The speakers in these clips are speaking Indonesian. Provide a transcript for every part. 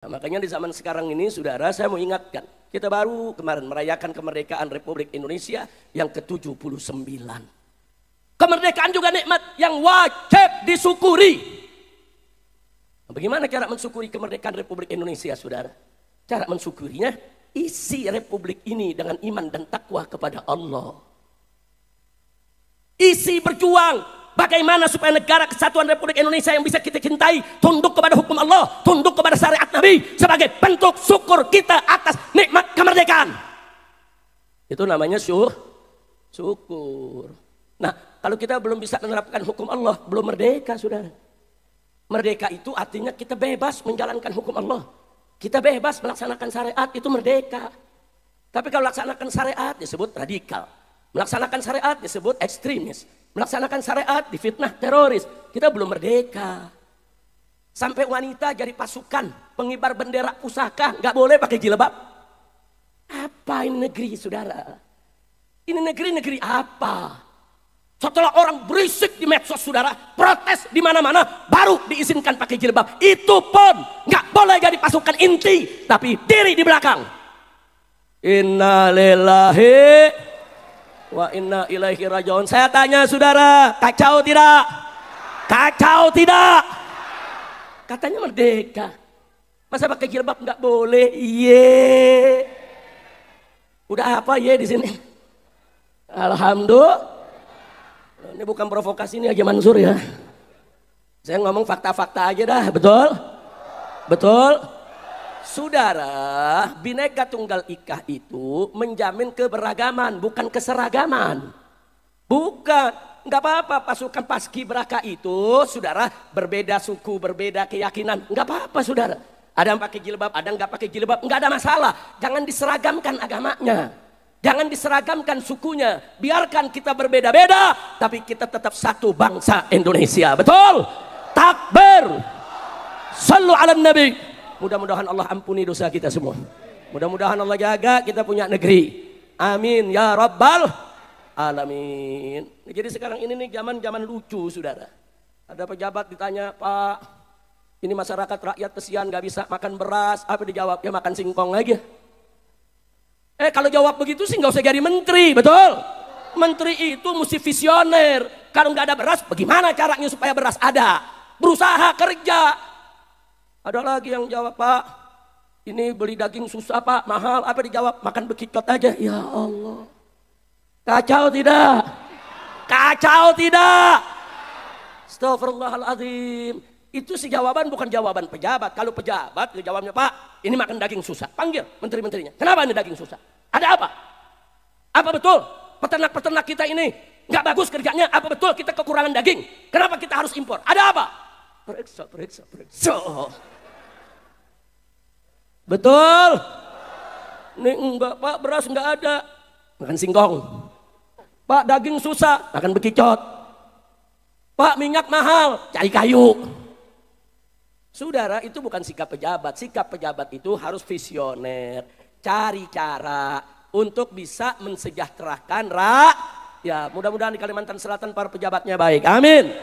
Nah, makanya di zaman sekarang ini, saudara, saya mau ingatkan, kita baru kemarin merayakan kemerdekaan Republik Indonesia yang ke-79. Kemerdekaan juga nikmat yang wajib disyukuri. Nah, bagaimana cara mensyukuri kemerdekaan Republik Indonesia, saudara? Cara mensyukurinya, isi Republik ini dengan iman dan takwa kepada Allah. Isi berjuang. Bagaimana supaya negara kesatuan Republik Indonesia yang bisa kita cintai tunduk kepada hukum Allah, tunduk kepada syariat Nabi sebagai bentuk syukur kita atas nikmat kemerdekaan. Itu namanya syukur. Nah, kalau kita belum bisa menerapkan hukum Allah, belum merdeka, saudara. Merdeka itu artinya kita bebas menjalankan hukum Allah. Kita bebas melaksanakan syariat, itu merdeka. Tapi kalau melaksanakan syariat disebut radikal. Melaksanakan syariat disebut ekstremis. Melaksanakan syariat difitnah teroris. Kita belum merdeka. Sampai wanita jadi pasukan pengibar bendera pusaka, nggak boleh pakai jilbab. Apa ini negeri, saudara? Ini negeri apa? Setelah orang berisik di medsos, saudara, protes di mana-mana, baru diizinkan pakai jilbab. Itu pun nggak boleh jadi pasukan inti, tapi diri di belakang. Innalillahi wa inna ilaihi rajiun. Saya tanya, saudara, kacau tidak? Kacau tidak? Katanya merdeka. Masa pakai jilbab nggak boleh? Iye. Udah apa ye di sini? Alhamdulillah. Ini bukan provokasi, ini Haji Mansur ya. Saya ngomong fakta-fakta aja dah, betul? Betul? Saudara, Bhinneka Tunggal Ika itu menjamin keberagaman, bukan keseragaman. Bukan, nggak apa-apa pasukan Paskibraka itu, saudara, berbeda suku, berbeda keyakinan, nggak apa-apa, saudara. Ada yang pakai jilbab, ada yang nggak pakai jilbab, nggak ada masalah. Jangan diseragamkan agamanya, jangan diseragamkan sukunya. Biarkan kita berbeda-beda, tapi kita tetap satu bangsa Indonesia, betul? Takbir, sallu ala nabi. Mudah-mudahan Allah ampuni dosa kita semua. Mudah-mudahan Allah jaga kita punya negeri. Amin ya rabbal alamin. Jadi sekarang ini nih zaman lucu, saudara. Ada pejabat ditanya, Pak, ini masyarakat rakyat kesian gak bisa makan beras. Apa dijawab? Ya makan singkong aja. Kalau jawab begitu sih gak usah jadi menteri, betul? Menteri itu mesti visioner. Kalau gak ada beras, bagaimana caranya supaya beras ada? Berusaha kerja. Ada lagi yang jawab, Pak, ini beli daging susah, Pak, mahal. Apa dijawab? Makan bekicot aja. Ya Allah. Kacau tidak? Kacau tidak? Astagfirullahaladzim. Itu si jawaban bukan jawaban pejabat. Kalau pejabat jawabnya, Pak, ini makan daging susah. Panggil menteri-menterinya. Kenapa ini daging susah? Ada apa? Apa betul peternak-peternak kita ini nggak bagus kerjanya? Apa betul kita kekurangan daging? Kenapa kita harus impor? Ada apa? Periksa. Betul? Ini enggak, Pak, beras enggak ada. Makan singkong. Pak, daging susah. Makan bekicot. Pak, minyak mahal. Cari kayu. Saudara, itu bukan sikap pejabat. Sikap pejabat itu harus visioner. Cari cara untuk bisa mensejahterakan ya, mudah-mudahan di Kalimantan Selatan para pejabatnya baik. Amin.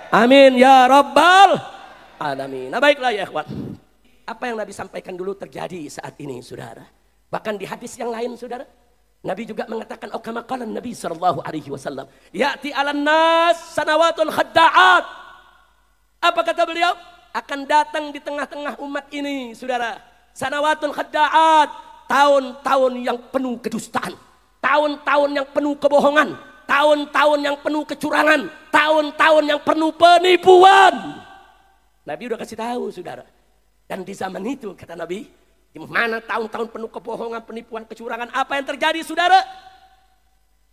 Amin ya rabbal alamin. Nah, baiklah ya ikhwan. Apa yang Nabi sampaikan dulu terjadi saat ini, saudara. Bahkan di hadis yang lain, saudara, Nabi juga mengatakan, oh kama qala Nabi sallallahu alaihi wasallam, ya'ti 'alan nas sanawatul khadda'at. Apa kata beliau? Akan datang di tengah-tengah umat ini, saudara, sanawatul khadda'at, tahun-tahun yang penuh kedustaan, tahun-tahun yang penuh kebohongan, tahun-tahun yang penuh kecurangan, tahun-tahun yang penuh penipuan. Nabi udah kasih tahu, saudara. Dan di zaman itu, kata Nabi, di mana tahun-tahun penuh kebohongan, penipuan, kecurangan, apa yang terjadi, saudara?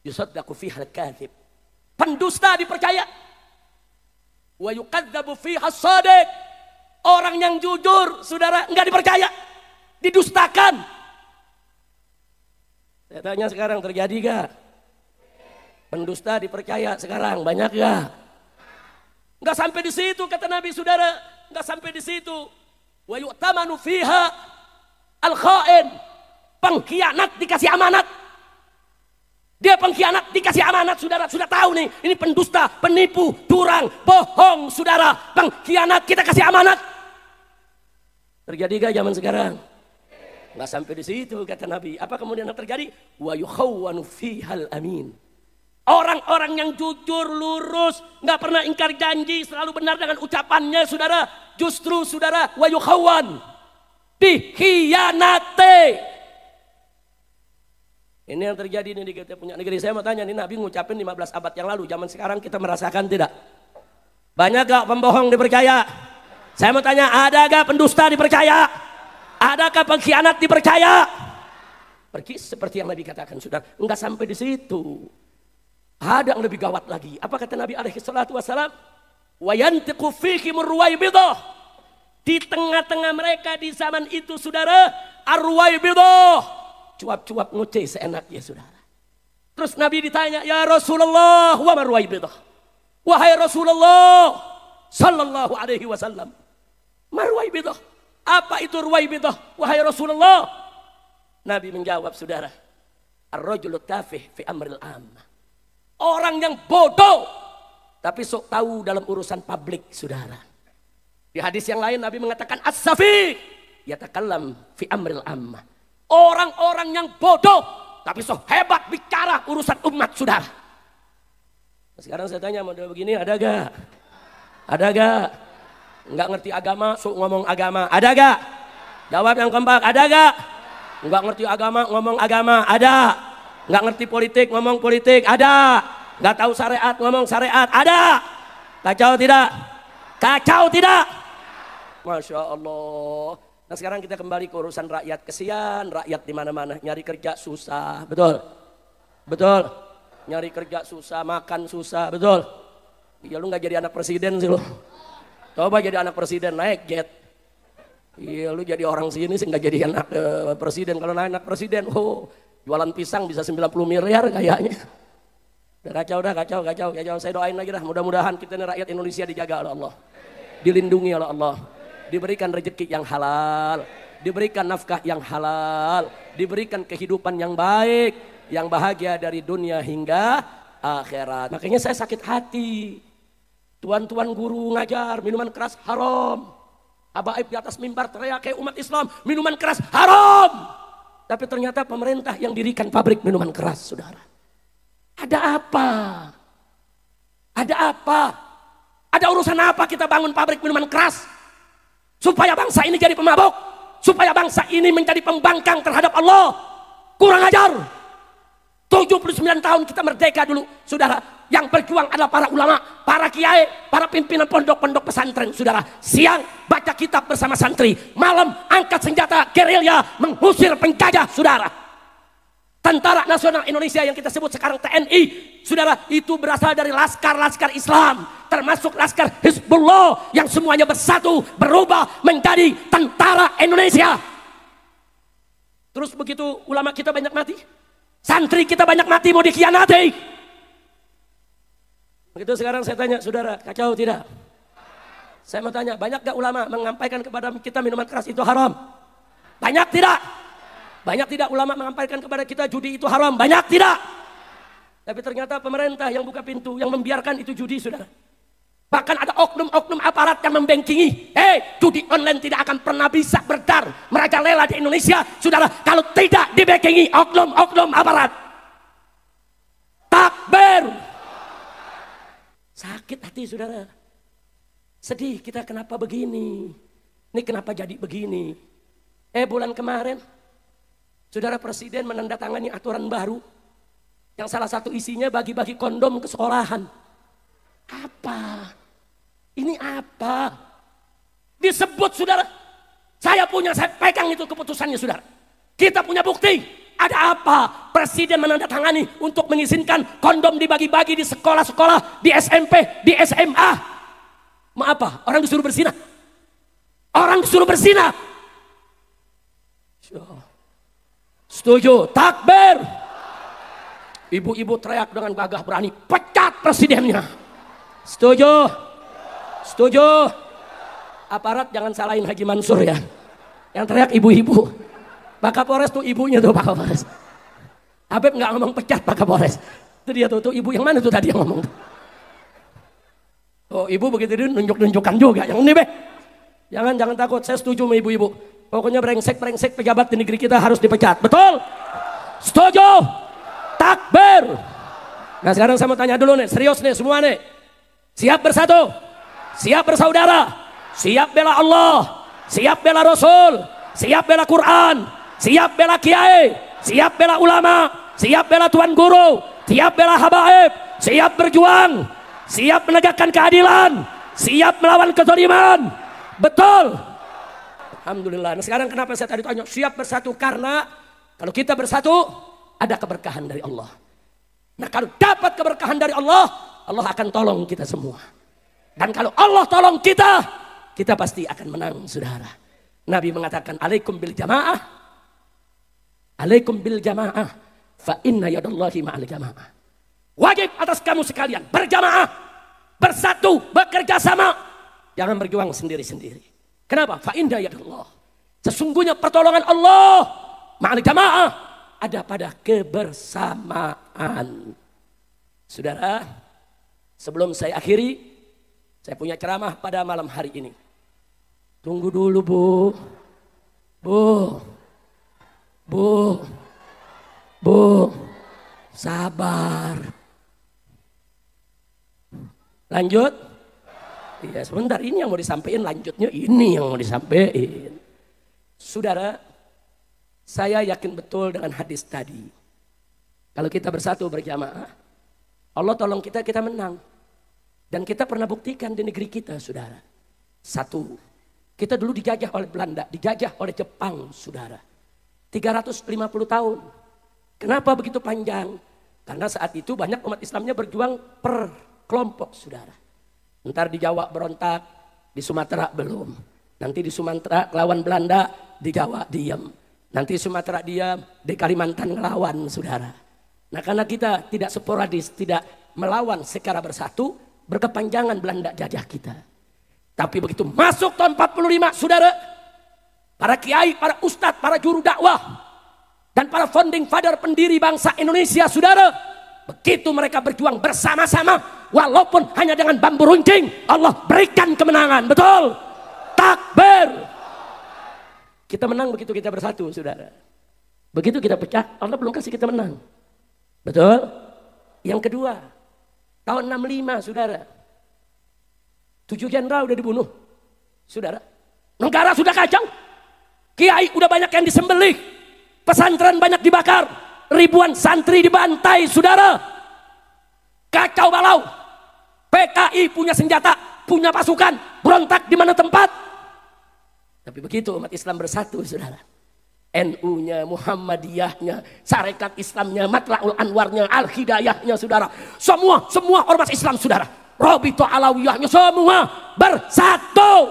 Yusaddaqu fiha al-kadhib. Pendusta dipercaya. Wa yukadzabu fiha as-shadiq. Orang yang jujur, saudara, enggak dipercaya. Didustakan. Saya tanya sekarang terjadi gak? Pendusta dipercaya sekarang banyak gak? Enggak sampai di situ, kata Nabi, saudara. Enggak sampai di situ. Wa yu'tamanu fiha al-kha'in. Pengkhianat dikasih amanat. Dia pengkhianat dikasih amanat, saudara. Sudah tahu nih, ini pendusta, penipu, curang, bohong, saudara. Pengkhianat kita kasih amanat. Terjadi gak zaman sekarang? Nggak sampai di situ kata Nabi. Apa kemudian yang terjadi? Wa yukhawwanu fihal amin. Orang-orang yang jujur, lurus, nggak pernah ingkar janji, selalu benar dengan ucapannya, saudara. Justru saudara, wa yukhawwan, dikhianati. Ini yang terjadi nih di kita punya negeri. Saya mau tanya nih, Nabi ngucapin 15 abad yang lalu, zaman sekarang kita merasakan tidak? Banyak gak pembohong dipercaya? Saya mau tanya, ada gak pendusta dipercaya? Adakah pengkhianat dipercaya? Pergi seperti yang Nabi katakan, saudara. Enggak sampai di situ. Ada yang lebih gawat lagi. Apa kata Nabi alaihi salatu wassalam? Wa yantiqu fihimur ruwaibidah. Di tengah-tengah mereka di zaman itu, saudara, ar-ruwaibidah. Cuap-cuap ngoceh seenaknya, saudara. Terus Nabi ditanya, ya Rasulullah, wa marwaibidah. Wahai Rasulullah sallallahu alaihi wasallam, marwaibidah, apa itu ruwaibidah, wahai Rasulullah? Nabi menjawab, saudara, ar-rajulu tafih fi amril ammah. Orang yang bodoh tapi sok tahu dalam urusan publik, saudara. Di hadis yang lain Nabi mengatakan as-safi yatakallam fi amril ammah. Orang-orang yang bodoh tapi sok hebat bicara urusan umat, saudara. Sekarang saya tanya model begini ada gak? Ada gak? Nggak ngerti agama sok ngomong agama, ada gak? Jawab yang kompak, ada gak? Nggak ngerti agama ngomong agama, ada? Nggak ngerti politik ngomong politik, ada? Nggak tahu syariat ngomong syariat, ada? Kacau tidak? Kacau tidak? Masya Allah. Nah sekarang kita kembali ke urusan rakyat. Kesian rakyat di mana-mana, nyari kerja susah, betul? Betul? Nyari kerja susah, makan susah, betul? Iya, lu nggak jadi anak presiden sih lu. Coba jadi anak presiden naik jet. Iya, lu jadi orang sini sih nggak jadi anak presiden. Kalau naik anak presiden, oh jualan pisang bisa 90 miliar kayaknya. Udah kacau. Saya doain lagi dah, mudah-mudahan kita ini rakyat Indonesia dijaga oleh Allah, dilindungi oleh Allah, diberikan rezeki yang halal, diberikan nafkah yang halal, diberikan kehidupan yang baik, yang bahagia dari dunia hingga akhirat. Makanya saya sakit hati. Tuan-tuan guru ngajar minuman keras haram. Habaib di atas mimbar teriak kayak umat Islam, minuman keras haram. Tapi ternyata pemerintah yang dirikan pabrik minuman keras, saudara. Ada apa? Ada apa? Ada urusan apa kita bangun pabrik minuman keras? Supaya bangsa ini jadi pemabuk, supaya bangsa ini menjadi pembangkang terhadap Allah. Kurang ajar. 79 tahun kita merdeka dulu, saudara. Yang berjuang adalah para ulama, para kiai, para pimpinan pondok-pondok pesantren, saudara. Siang baca kitab bersama santri, malam angkat senjata gerilya mengusir penjajah, saudara. Tentara Nasional Indonesia yang kita sebut sekarang TNI, saudara, itu berasal dari laskar-laskar Islam, termasuk laskar Hizbullah yang semuanya bersatu berubah menjadi tentara Indonesia. Terus begitu ulama kita banyak mati, santri kita banyak mati, mau dikhianati. Begitu sekarang saya tanya, saudara, kacau tidak? Saya mau tanya, banyak gak ulama menyampaikan kepada kita minuman keras itu haram? Banyak tidak? Banyak tidak ulama menyampaikan kepada kita judi itu haram? Banyak tidak? Tapi ternyata pemerintah yang buka pintu, yang membiarkan itu judi, saudara. Bahkan ada oknum-oknum aparat yang membengkingi. Judi online tidak akan pernah bisa berdar merajalela di Indonesia, saudara, kalau tidak dibengkingi oknum-oknum aparat. Takbir. Sakit hati, saudara. Sedih kita, kenapa begini? Ini kenapa jadi begini? Bulan kemarin saudara, Presiden menandatangani aturan baru yang salah satu isinya bagi-bagi kondom ke sekolahan. Apa? Ini apa? Disebut, saudara. Saya pegang itu keputusannya, saudara. Kita punya bukti. Ada apa? Presiden menandatangani untuk mengizinkan kondom dibagi-bagi di sekolah-sekolah, di SMP, di SMA. Mau apa? Orang disuruh berzinah. Orang disuruh berzinah. Setuju? Takbir. Ibu-ibu teriak dengan gagah berani, pecat presidennya. Setuju? Setuju? Aparat jangan salahin Haji Mansur ya. Yang teriak ibu-ibu. Pak Kapolres tuh ibunya tuh, Pak Kapolres. Habib nggak ngomong pecat Pak Kapolres. Itu dia tuh ibu yang mana tuh tadi yang ngomong tuh. Oh, ibu begitu dia nunjuk-nunjukkan juga yang ini, Jangan takut, saya setuju sama ibu-ibu. Pokoknya brengsek pejabat di negeri kita harus dipecat. Betul? Setuju? Takbir. Nah sekarang saya mau tanya dulu nih, serius nih semua nih. Siap bersatu? Siap bersaudara? Siap bela Allah? Siap bela Rasul? Siap bela Quran? Siap bela kiai? Siap bela ulama? Siap bela tuan guru? Siap bela habaib? Siap berjuang? Siap menegakkan keadilan? Siap melawan kezaliman? Betul? Alhamdulillah. Nah sekarang kenapa saya tadi tanya siap bersatu? Karena kalau kita bersatu ada keberkahan dari Allah. Nah kalau dapat keberkahan dari Allah, Allah akan tolong kita semua. Dan kalau Allah tolong kita, kita pasti akan menang, saudara. Nabi mengatakan alaikum bil jamaah. Alaikum bil jamaah. Fa inna yadallahi ma'al jamaah. Wajib atas kamu sekalian berjamaah, bersatu, bekerja sama. Jangan berjuang sendiri-sendiri. Kenapa? Fa inna yadallah. Sesungguhnya pertolongan Allah ma'al jamaah ada pada kebersamaan. Saudara, sebelum saya akhiri, saya punya ceramah pada malam hari ini. Tunggu dulu, Bu. Sabar. Lanjut. Ya sebentar, ini yang mau disampaikan, lanjutnya ini yang mau disampaikan. Saudara, saya yakin betul dengan hadis tadi. Kalau kita bersatu berjamaah, Allah tolong kita, kita menang. Dan kita pernah buktikan di negeri kita, saudara. Satu, kita dulu dijajah oleh Belanda, dijajah oleh Jepang, saudara. 350 tahun. Kenapa begitu panjang? Karena saat itu banyak umat Islamnya berjuang per kelompok, saudara. Ntar di Jawa berontak, di Sumatera belum. Nanti di Sumatera lawan Belanda, di Jawa diam. Nanti Sumatera diam, di Kalimantan ngelawan, saudara. Nah karena kita tidak sporadis, tidak melawan secara bersatu, berkepanjangan Belanda jajah kita. Tapi begitu masuk tahun 45, saudara, para kiai, para ustadz, para juru dakwah, dan para founding father pendiri bangsa Indonesia, saudara, begitu mereka berjuang bersama-sama, walaupun hanya dengan bambu runcing, Allah berikan kemenangan. Betul? Takbir. Kita menang begitu kita bersatu, saudara. Begitu kita pecah, Allah belum kasih kita menang. Betul? Yang kedua, tahun 65, saudara, 7 jenderal udah dibunuh, saudara. Negara sudah kacau, kiai udah banyak yang disembelih, pesantren banyak dibakar, ribuan santri dibantai, saudara. Kacau balau. PKI punya senjata, punya pasukan, berontak di mana tempat. Tapi begitu umat Islam bersatu, saudara. NU-nya, Muhammadiyahnya, Sarekat Islamnya, Matla'ul Anwarnya, Al-Hidayahnya, saudara. Semua ormas Islam, saudara. Robito Alawiyahnya, semua bersatu.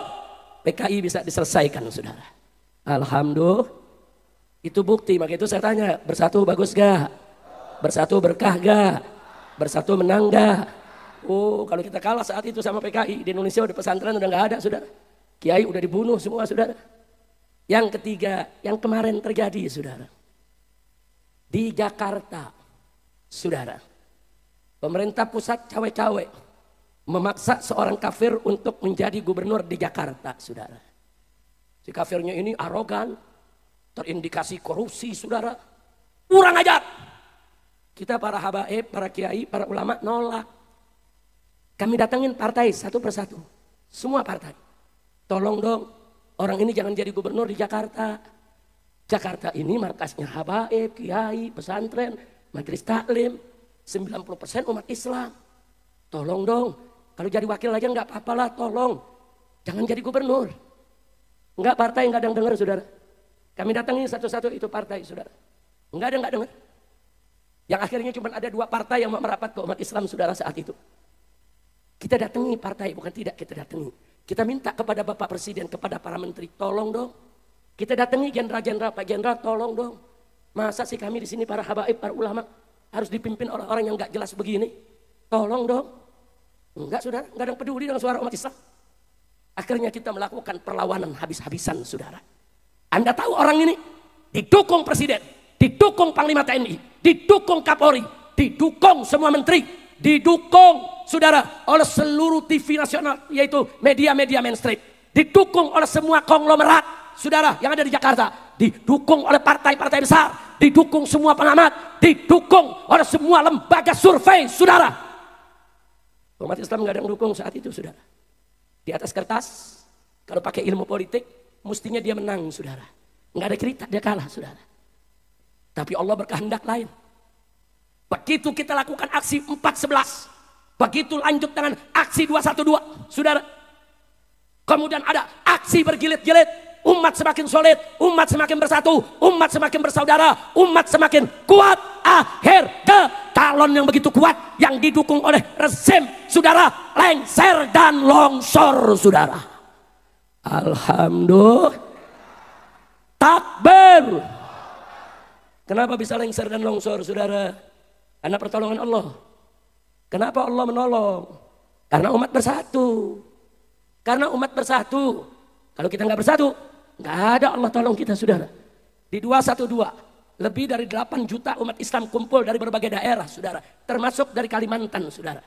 PKI bisa diselesaikan, saudara. Alhamdulillah. Itu bukti, maka itu saya tanya, bersatu bagus gak? Bersatu berkah gak? Bersatu menang gak? Oh, kalau kita kalah saat itu sama PKI, di Indonesia udah pesantren udah gak ada, saudara. Kiai udah dibunuh semua, saudara. Yang ketiga, yang kemarin terjadi, saudara. Di Jakarta, saudara. Pemerintah pusat cawe-cawe memaksa seorang kafir untuk menjadi gubernur di Jakarta, saudara. Si kafirnya ini arogan, terindikasi korupsi, saudara. Kurang ajar. Kita para habaib, para kiai, para ulama nolak. Kami datangin partai satu persatu. Semua partai. Tolong dong, orang ini jangan jadi gubernur di Jakarta. Jakarta ini markasnya habaib, kiai, pesantren, majelis taklim. 90% umat Islam. Tolong dong, kalau jadi wakil aja nggak apa-apa lah, tolong. Jangan jadi gubernur. Enggak, partai nggak ada yang dengar, saudara. Kami datangin satu-satu itu partai, saudara. Enggak dengar. Yang akhirnya cuma ada 2 partai yang merapat ke umat Islam, saudara, saat itu. Kita datangi partai, bukan tidak kita datangi. Kita minta kepada Bapak Presiden, kepada para menteri, tolong dong. Kita datangi jenderal-jenderal, Pak Jenderal, tolong dong. Masa sih kami di sini para habaib, para ulama harus dipimpin orang-orang yang nggak jelas begini? Tolong dong. Enggak, saudara, nggak ada yang peduli dengan suara umat Islam. Akhirnya kita melakukan perlawanan habis-habisan, saudara. Anda tahu orang ini didukung Presiden, didukung Panglima TNI, didukung Kapolri, didukung semua menteri, didukung, saudara, oleh seluruh TV nasional, yaitu media-media mainstream. didukung oleh semua konglomerat, saudara, yang ada di Jakarta, didukung oleh partai-partai besar, didukung semua pengamat, didukung oleh semua lembaga survei, saudara. Umat Islam nggak ada yang dukung saat itu, saudara. Di atas kertas, kalau pakai ilmu politik, mestinya dia menang, saudara. Nggak ada cerita, dia kalah, saudara. Tapi Allah berkehendak lain. Begitu kita lakukan aksi 4.11, begitu lanjut dengan aksi 212, saudara. Kemudian ada aksi bergilit-gilit, umat semakin solid, umat semakin bersatu, umat semakin bersaudara, umat semakin kuat. Akhir ke calon yang begitu kuat, yang didukung oleh rezim, saudara, lengser dan longsor, saudara. Alhamdulillah. Takbir. Kenapa bisa lengser dan longsor, saudara? Karena pertolongan Allah. Kenapa Allah menolong? Karena umat bersatu. Karena umat bersatu. Kalau kita nggak bersatu, nggak ada Allah tolong kita, saudara. Di 212, lebih dari 8 juta umat Islam kumpul dari berbagai daerah, saudara. Termasuk dari Kalimantan, saudara.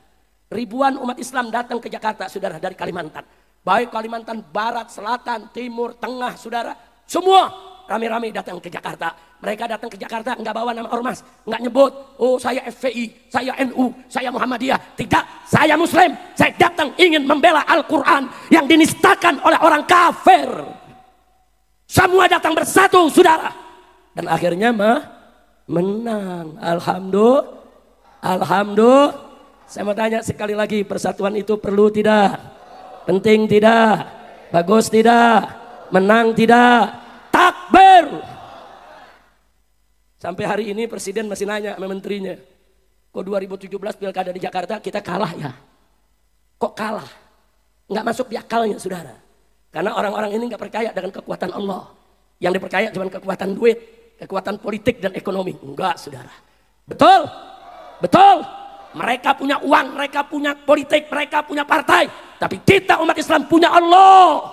Ribuan umat Islam datang ke Jakarta, saudara, dari Kalimantan. Baik Kalimantan Barat, Selatan, Timur, Tengah, saudara. Semua rame-rame datang ke Jakarta. Mereka datang ke Jakarta nggak bawa nama ormas, nggak nyebut, oh saya FPI, saya NU, saya Muhammadiyah. Tidak, saya Muslim. Saya datang ingin membela Al-Quran yang dinistakan oleh orang kafir. Semua datang bersatu, saudara. Dan akhirnya menang. Alhamdulillah. Alhamdulillah. Saya mau tanya sekali lagi, persatuan itu perlu tidak? Penting tidak? Bagus tidak? Menang tidak? Takbir. Sampai hari ini presiden masih nanya sama menterinya, kok 2017 pilkada di Jakarta kita kalah ya? Kok kalah? Nggak masuk di akalnya, saudara. Karena orang-orang ini nggak percaya dengan kekuatan Allah. Yang dipercaya cuma kekuatan duit, kekuatan politik dan ekonomi. Enggak, saudara. Betul? Betul? Mereka punya uang, mereka punya politik, mereka punya partai. Tapi kita umat Islam punya Allah.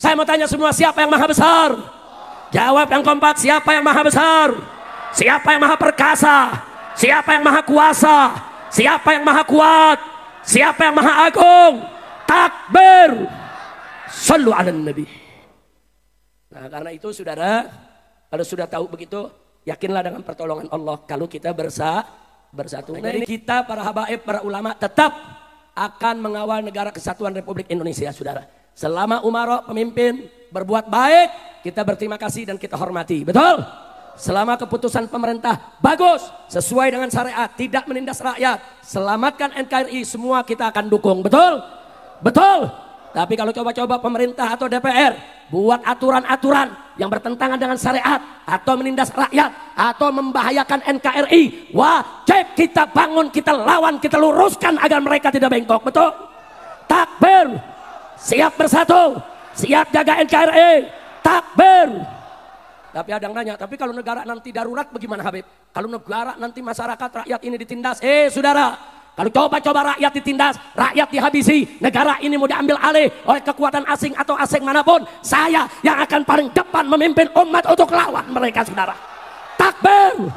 Saya mau tanya semua, siapa yang maha besar? Jawab yang kompak, siapa yang maha besar? Siapa yang maha perkasa? Siapa yang maha kuasa? Siapa yang maha kuat? Siapa yang maha agung? Takbir. Sallu ala nabi. Nah, karena itu, saudara, kalau sudah tahu begitu, yakinlah dengan pertolongan Allah kalau kita bersatu. Nah, jadi kita para habaib, para ulama tetap akan mengawal negara kesatuan Republik Indonesia, saudara. Selama Umaro pemimpin berbuat baik, kita berterima kasih dan kita hormati. Betul? Selama keputusan pemerintah bagus, sesuai dengan syariat, tidak menindas rakyat, selamatkan NKRI, semua kita akan dukung. Betul? Betul? Tapi kalau coba-coba pemerintah atau DPR buat aturan-aturan yang bertentangan dengan syariat, atau menindas rakyat, atau membahayakan NKRI, wajib kita bangun, kita lawan, kita luruskan agar mereka tidak bengkok. Betul? Takbir. Siap bersatu, siap jaga NKRI. Takbir. Tapi ada yang nanya, tapi kalau negara nanti darurat bagaimana, Habib? Kalau negara nanti masyarakat rakyat ini ditindas, saudara, kalau coba-coba rakyat ditindas, rakyat dihabisi, negara ini mau diambil alih oleh kekuatan asing atau asing manapun, saya yang akan paling depan memimpin umat untuk lawan mereka, saudara. Takbir.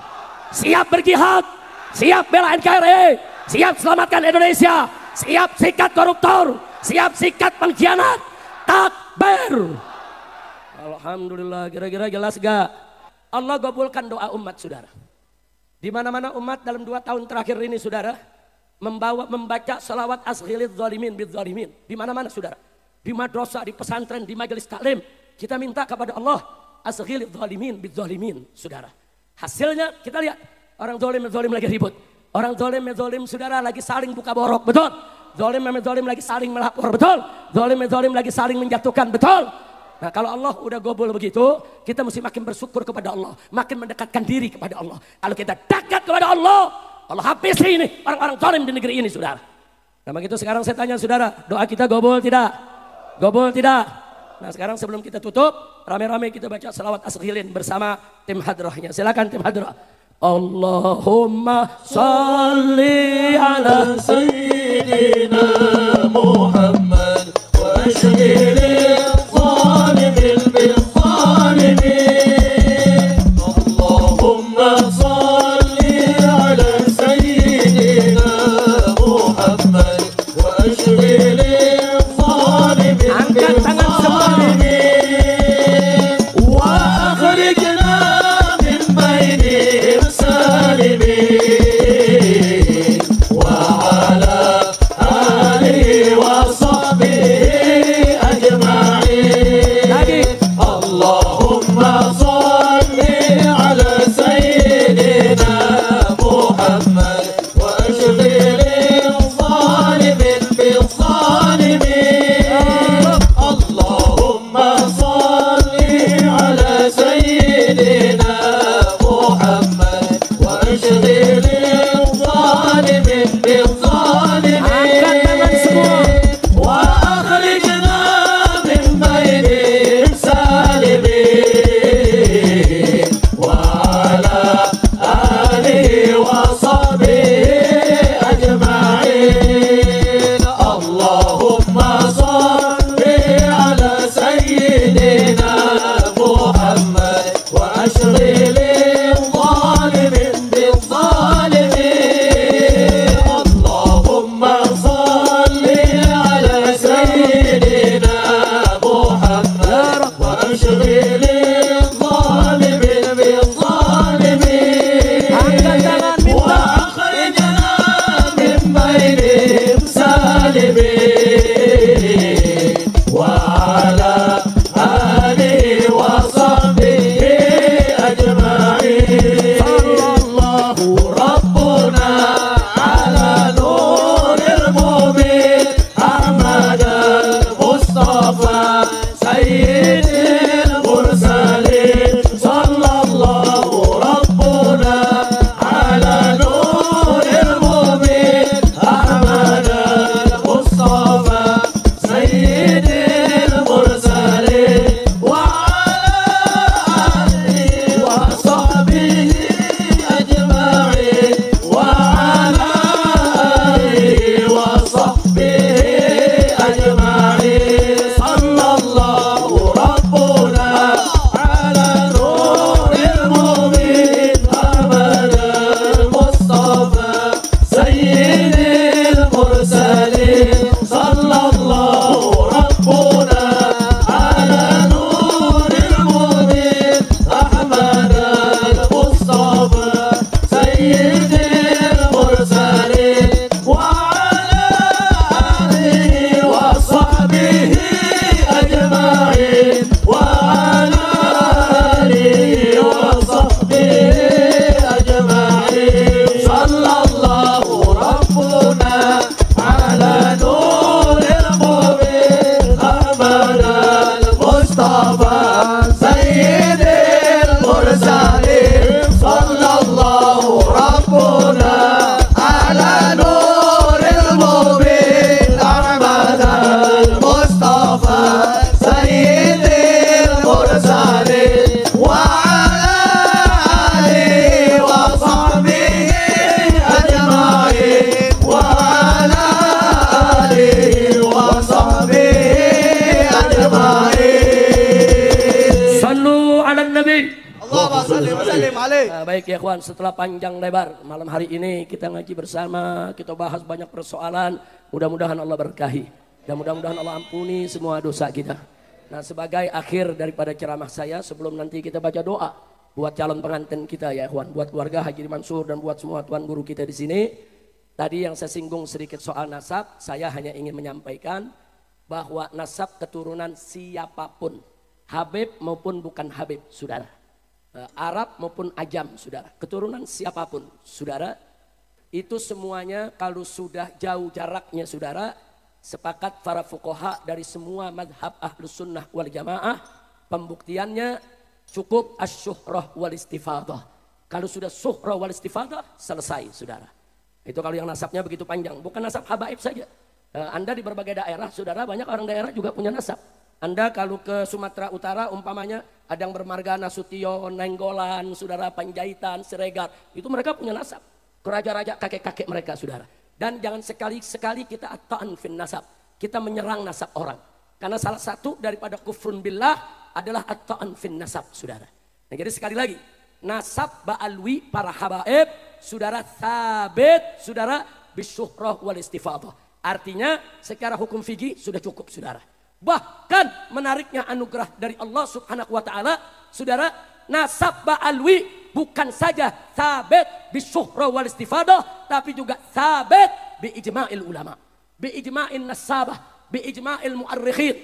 Siap berjihad, siap bela NKRI, siap selamatkan Indonesia, siap sikat koruptor, siap sikat pengkhianat. Takbir. Alhamdulillah, kira-kira jelas gak? Allah gabulkan doa umat, saudara. Di mana-mana umat dalam 2 tahun terakhir ini, saudara, membaca salawat asghilidz zalimin bidz zalimin. Di mana-mana, saudara. Di madrasah, di pesantren, di majelis taklim, kita minta kepada Allah asghilidz zalimin bidz zalimin, saudara. Hasilnya kita lihat, orang zalim lagi ribut. Orang zalim, saudara, lagi saling buka borok. Betul? Zalim lagi saling melapor. Betul? Zalim lagi saling menjatuhkan. Betul? Nah, kalau Allah udah gobol begitu, kita mesti makin bersyukur kepada Allah, makin mendekatkan diri kepada Allah. Kalau kita dekat kepada Allah, Allah habis ini orang-orang zalim di negeri ini, saudara. Nah, begitu sekarang saya tanya, saudara, doa kita gobol tidak? Gobol tidak? Nah, sekarang sebelum kita tutup, rame-rame kita baca salawat asghilin bersama tim hadrahnya. Silakan tim hadrah. Allahumma salli ala sayyidina Muhammad wa ashghilil zalimin bil zalimin. Allahumma salli ala sayyidina Muhammad wa ashghilil zalimin bil zalimin. صل على سيدنا محمد واشغل الظالمين بالظالمين. اللهم صل على سيدنا محمد واشغل الظالمين بالظالمين. واخرجنا من بينهم سالمين. وعلى آله وصحبه أجمعين. اللهم صل على سيدنا محمد وأشغل الظالمين بالظالمين. اللهم صل على سيدنا محمد وأشغل الظالمين بالظالمين. وأخرجنا من بينهم سالمين. وعلى آله وصحبه أجمعين. الله ربنا على نور المبين أحمد المصطفى سيد المرسلين. صلى الله ربنا على نور المبين أحمد المصطفى سيد المرسلين. وعلى آله وصحبه أجمعين. وعلى آله وصحبه أجمعين. صلى الله ربنا على نور المبين أحمد المصطفى سيد المرسلين. صلى الله ربنا على نور المبين أحمد المصطفى سيد المرسلين. وعلى آله وصحبه أجمعين. وعلى آله وصحبه أجمعين. صلى الله ربنا على نور المبين أحمد المصطفى سيد المرسلين. صلى الله ربنا على نور المبين أحمد المصطفى سيد المرسلين. وعلى آله وصحبه أجمعين. وعلى آله وصحبه أجمعين. Sallu ala nabi. Allahumma salli wa sallim alaihi. Nah, baik ya kawan, setelah panjang lebar malam hari ini kita ngaji bersama, kita bahas banyak persoalan. Mudah-mudahan Allah berkahi dan mudah-mudahan Allah ampuni semua dosa kita. Nah, sebagai akhir daripada ceramah saya, sebelum nanti kita baca doa buat calon pengantin kita ya kawan, buat keluarga Haji Mansur dan buat semua tuan guru kita di sini. Tadi yang saya singgung sedikit soal nasab, saya hanya ingin menyampaikan bahwa nasab keturunan siapapun, Habib maupun bukan Habib, saudara. Arab maupun Ajam, saudara. Keturunan siapapun, saudara. Itu semuanya kalau sudah jauh jaraknya, saudara. Sepakat para fuqaha dari semua madhab ahlus sunnah wal jamaah. Pembuktiannya cukup asyuhrah wal istifadah. Kalau sudah syuhrah wal istifadah, selesai, saudara. Itu kalau yang nasabnya begitu panjang. Bukan nasab habaib saja. Anda di berbagai daerah, saudara, banyak orang daerah juga punya nasab. Anda kalau ke Sumatera Utara umpamanya ada yang bermarga Nasution, Nenggolan, saudara, Panjaitan, Siregar, itu mereka punya nasab. Raja-raja kakek-kakek mereka, saudara. Dan jangan sekali-sekali kita at-ta'an fin nasab. Kita menyerang nasab orang. Karena salah satu daripada kufrun billah adalah at-ta'an fin nasab, saudara. Nah, jadi sekali lagi, nasab ba'alwi para habaib, saudara, thabit, saudara, bisyuhrah wal istifadah. Artinya secara hukum fikih sudah cukup, saudara. Bahkan menariknya anugerah dari Allah subhanahu wa ta'ala, saudara, nasab ba'alwi bukan saja thabit bisyuhrah wal istifadah, tapi juga thabit bi ijma'il ulama, bi ijma'in nasabah, bi ijma'il mu'arrikhin.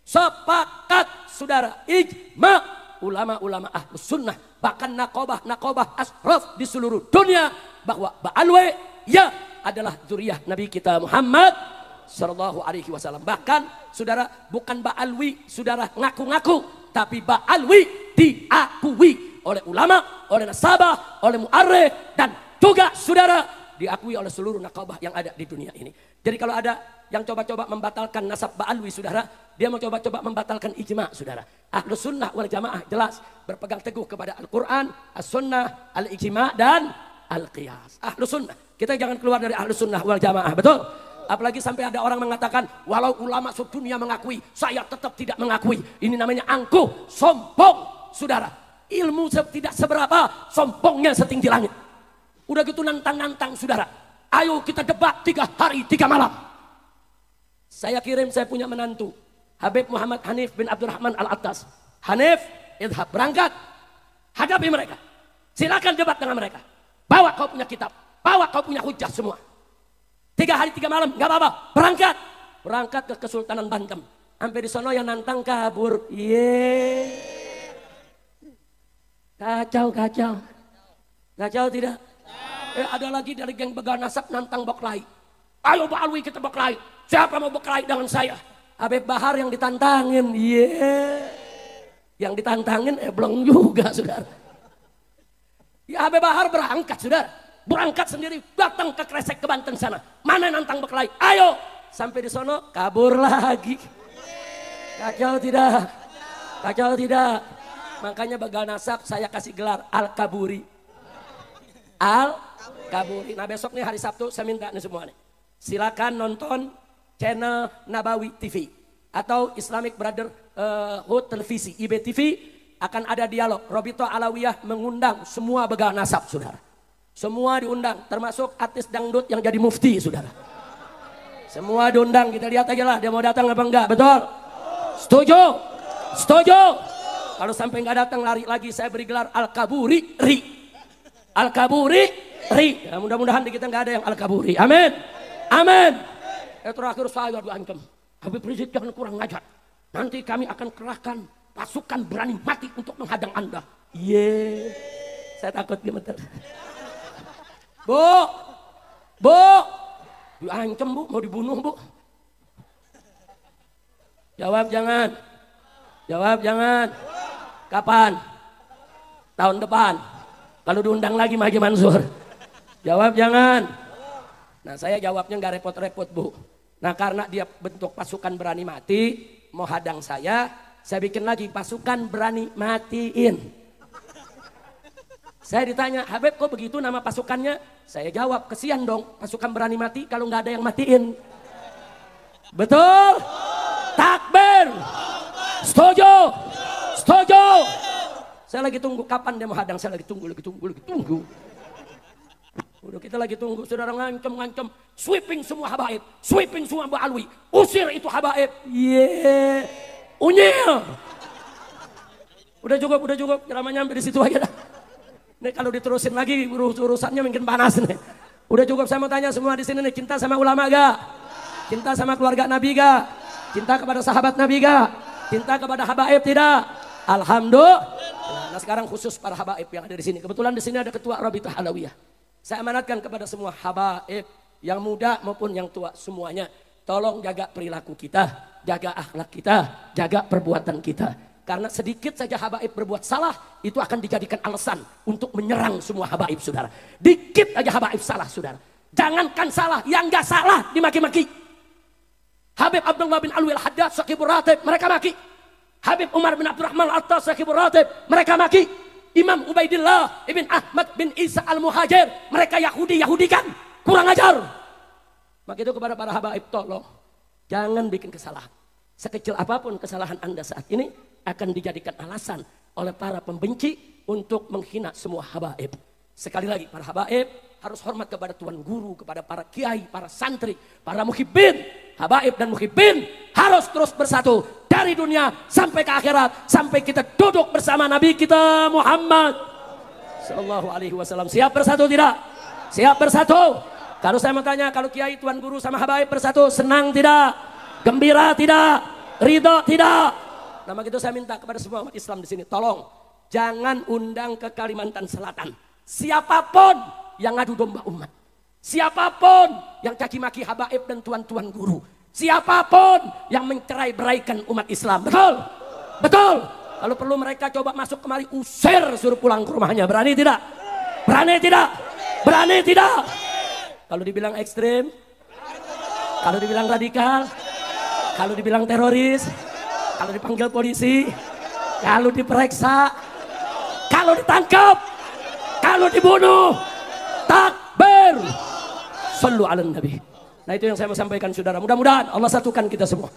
Sepakat, saudara, ijma' ulama-ulama ahlus sunnah, bahkan nakobah ashraf di seluruh dunia, bahwa Ba'alwi ya adalah zuriyah Nabi kita Muhammad sallallahu alaihi wasallam. Bahkan saudara, bukan Ba'alwi saudara ngaku-ngaku, tapi Ba'alwi diakui oleh ulama, oleh nasabah, oleh mu'arrikh, dan juga saudara diakui oleh seluruh nakobah yang ada di dunia ini. Jadi kalau ada yang coba-coba membatalkan nasab Ba'alwi saudara, dia mau coba-coba membatalkan ijma saudara. Ahlus sunnah wal jamaah jelas berpegang teguh kepada Al-Quran, As-Sunnah, Al-Ijma, dan Al-Qiyas. Ahlus sunnah, kita jangan keluar dari ahlus sunnah wal jamaah, betul? Apalagi sampai ada orang mengatakan, walau ulama sedunia mengakui, saya tetap tidak mengakui. Ini namanya angkuh, sombong saudara. Ilmu tidak seberapa, sombongnya setinggi langit. Udah gitu nantang-nantang saudara. Ayo kita debat 3 hari 3 malam. Saya punya menantu, Habib Muhammad Hanif bin Abdurrahman Al-Attas. Hanif, idhab, berangkat, hadapi mereka. Silakan debat dengan mereka. Bawa kau punya kitab, bawa kau punya hujah semua. 3 hari 3 malam, nggak apa-apa, berangkat ke Kesultanan Banten. Sampai di sono yang nantang kabur. Kacau tidak? Ada lagi dari geng Begal Nasab nantang Boklai. Ayo Ba'alwi kita Boklai. Siapa mau Boklai dengan saya? Habib Bahar yang ditantangin. Yang ditantangin belum juga saudara. Ya Habib Bahar berangkat saudara. Berangkat sendiri datang ke Kresek ke Banten sana. Mana nantang Boklai? Ayo. Sampai di sono kabur lagi. Kacau tidak? Kacau tidak? Makanya Begal Nasab saya kasih gelar Al-Kaburi. Al-Kaburi. Nah besok nih hari Sabtu saya minta nih semua nih. Silakan nonton channel Nabawi TV atau Islamic Brotherhood Televisi IBTV, akan ada dialog. Robito Alawiyah mengundang semua Begal Nasab saudara. Semua diundang, termasuk artis dangdut yang jadi mufti saudara. Semua diundang, kita lihat aja lah dia mau datang apa enggak, betul? Setuju? Setuju? Kalau sampai enggak datang lari lagi saya beri gelar Al-Kaburi Ri. Al-Kaburi Ri. Ya, mudah-mudahan di kita enggak ada yang Al-Kaburi. Amin. Amin. Terakhir saya diancam, Habib Rizik jangan kurang ngajar. Nanti kami akan kerahkan pasukan berani mati untuk menghadang Anda. Saya takut gemeter. Bu, diancam bu, mau dibunuh bu. Jawab jangan. Kapan? Tahun depan. Kalau diundang lagi Haji Mansur. Jawab jangan. Nah saya jawabnya nggak repot-repot bu. Nah karena dia bentuk pasukan berani mati, mau hadang saya bikin lagi pasukan berani matiin. Saya ditanya, Habib kok begitu nama pasukannya? Saya jawab, kesian dong pasukan berani mati kalau nggak ada yang matiin. Betul? Takbir. Setuju? Setuju? Saya lagi tunggu kapan dia mau hadang, saya lagi tunggu. Udah kita lagi tunggu, saudara ngancem, sweeping semua habaib, sweeping semua Ba'alwi, usir itu habaib. Unyil. Udah cukup, ceramahnya sampai di situ aja dah. Nih kalau diterusin lagi urusannya mungkin panas nih. Udah cukup, saya mau tanya semua di sini nih, cinta sama ulama gak? Cinta sama keluarga Nabi gak? Cinta kepada sahabat Nabi gak? Cinta kepada habaib tidak? Alhamdulillah. Nah sekarang khusus para habaib yang ada di sini. Kebetulan di sini ada ketua Rabithah Alawiyah. Saya amanatkan kepada semua habaib yang muda maupun yang tua semuanya. Tolong jaga perilaku kita, jaga akhlak kita, jaga perbuatan kita. Karena sedikit saja habaib berbuat salah, itu akan dijadikan alasan untuk menyerang semua habaib saudara. Dikit aja habaib salah saudara. Jangankan salah, yang gak salah dimaki-maki. Habib Abdullah bin Alwi Al-Haddad Saqibur Ratib, mereka maki. Habib Umar bin Abdurrahman Al-Attas Saqibur Ratib, mereka maki. Imam Ubaidillah Ibn Ahmad bin Isa Al-Muhajir, mereka Yahudi kan? Kurang ajar. Maka itu kepada para habaib, tolong jangan bikin kesalahan. Sekecil apapun kesalahan Anda saat ini akan dijadikan alasan oleh para pembenci untuk menghina semua habaib. Sekali lagi, para habaib harus hormat kepada tuan guru, kepada para kiai, para santri, para muhibbin. Habaib dan muhibbin harus terus bersatu dari dunia sampai ke akhirat, sampai kita duduk bersama Nabi kita Muhammad sallallahu alaihi wasallam. Siap bersatu tidak? Siap bersatu? Kalau saya mau tanya, kalau kiai, tuan guru sama habaib bersatu, senang tidak? Gembira tidak? Ridho tidak? Nah begitu saya minta kepada semua umat Islam di sini, tolong jangan undang ke Kalimantan Selatan siapapun yang ngadu domba umat, siapapun yang caci maki habaib dan tuan-tuan guru, siapapun yang mencerai-beraikan umat Islam. Betul? Betul? Kalau perlu mereka coba masuk kemari, usir, suruh pulang ke rumahnya. Berani tidak? Berani tidak? Berani tidak? Kalau dibilang ekstrim, kalau dibilang radikal, kalau dibilang teroris, kalau dipanggil polisi, kalau diperiksa, kalau ditangkap, kalau dibunuh, takbir, sallu ala nabi. Nah itu yang saya mau sampaikan saudara. Mudah-mudahan Allah satukan kita semua.